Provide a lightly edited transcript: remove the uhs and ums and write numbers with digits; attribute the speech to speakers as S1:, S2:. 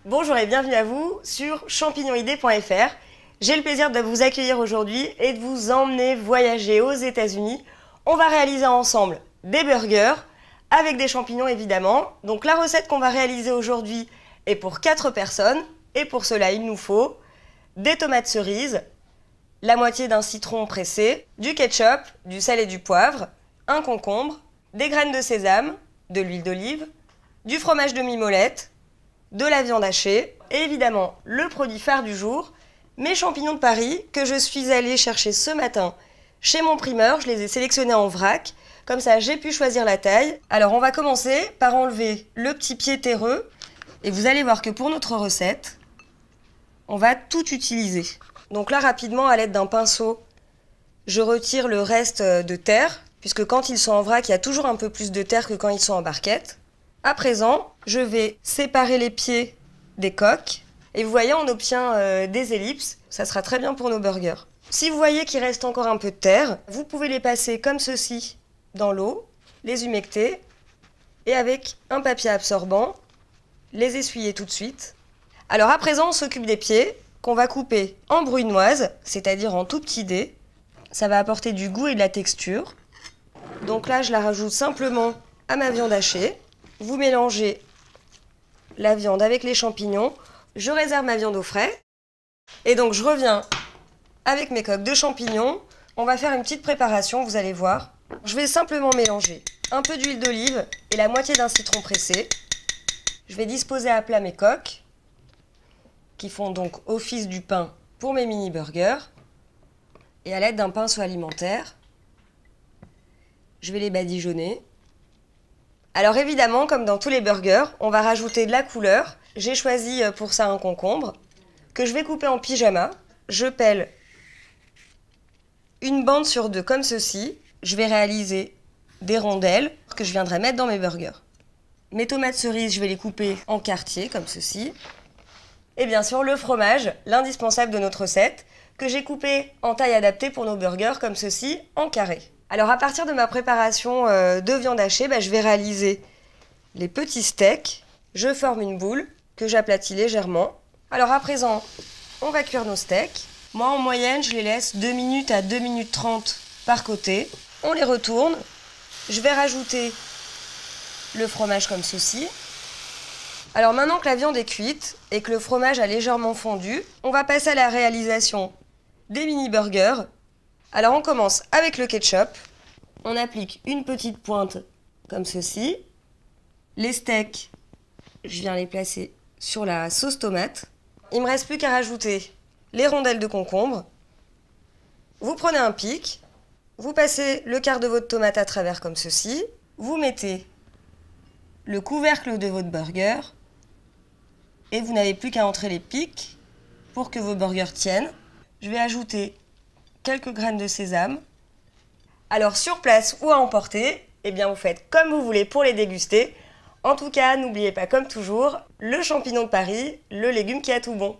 S1: Bonjour et bienvenue à vous sur champignonidées.fr. J'ai le plaisir de vous accueillir aujourd'hui et de vous emmener voyager aux États-Unis. On va réaliser ensemble des burgers avec des champignons évidemment. Donc la recette qu'on va réaliser aujourd'hui est pour 4 personnes et pour cela il nous faut des tomates cerises, la moitié d'un citron pressé, du ketchup, du sel et du poivre, un concombre, des graines de sésame, de l'huile d'olive, du fromage demi-molette, de la viande hachée et évidemment le produit phare du jour, mes champignons de Paris que je suis allée chercher ce matin chez mon primeur. Je les ai sélectionnés en vrac, comme ça j'ai pu choisir la taille. Alors on va commencer par enlever le petit pied terreux et vous allez voir que pour notre recette, on va tout utiliser. Donc là rapidement à l'aide d'un pinceau, je retire le reste de terre, puisque quand ils sont en vrac, il y a toujours un peu plus de terre que quand ils sont en barquette. À présent, je vais séparer les pieds des coques. Et vous voyez, on obtient des ellipses. Ça sera très bien pour nos burgers. Si vous voyez qu'il reste encore un peu de terre, vous pouvez les passer comme ceci dans l'eau, les humecter et avec un papier absorbant, les essuyer tout de suite. Alors à présent, on s'occupe des pieds qu'on va couper en brunoise, c'est-à-dire en tout petits dés. Ça va apporter du goût et de la texture. Donc là, je la rajoute simplement à ma viande hachée. Vous mélangez la viande avec les champignons. Je réserve ma viande au frais. Et donc, je reviens avec mes coques de champignons. On va faire une petite préparation, vous allez voir. Je vais simplement mélanger un peu d'huile d'olive et la moitié d'un citron pressé. Je vais disposer à plat mes coques, qui font donc office du pain pour mes mini-burgers. Et à l'aide d'un pinceau alimentaire, je vais les badigeonner. Alors évidemment, comme dans tous les burgers, on va rajouter de la couleur. J'ai choisi pour ça un concombre que je vais couper en pyjama. Je pèle une bande sur deux comme ceci. Je vais réaliser des rondelles que je viendrai mettre dans mes burgers. Mes tomates cerises, je vais les couper en quartiers comme ceci. Et bien sûr le fromage, l'indispensable de notre recette, que j'ai coupé en taille adaptée pour nos burgers comme ceci en carré. Alors à partir de ma préparation de viande hachée, je vais réaliser les petits steaks. Je forme une boule que j'aplatis légèrement. Alors à présent, on va cuire nos steaks. Moi en moyenne, je les laisse 2 minutes à 2 minutes 30 par côté. On les retourne. Je vais rajouter le fromage comme ceci. Alors maintenant que la viande est cuite et que le fromage a légèrement fondu, on va passer à la réalisation des mini-burgers. Alors on commence avec le ketchup. On applique une petite pointe comme ceci. Les steaks, je viens les placer sur la sauce tomate. Il ne me reste plus qu'à rajouter les rondelles de concombre. Vous prenez un pic, vous passez le quart de votre tomate à travers comme ceci. Vous mettez le couvercle de votre burger et vous n'avez plus qu'à entrer les pics pour que vos burgers tiennent. Je vais ajouter quelques graines de sésame. Alors sur place ou à emporter, eh bien vous faites comme vous voulez pour les déguster. En tout cas, n'oubliez pas comme toujours, le champignon de Paris, le légume qui a tout bon.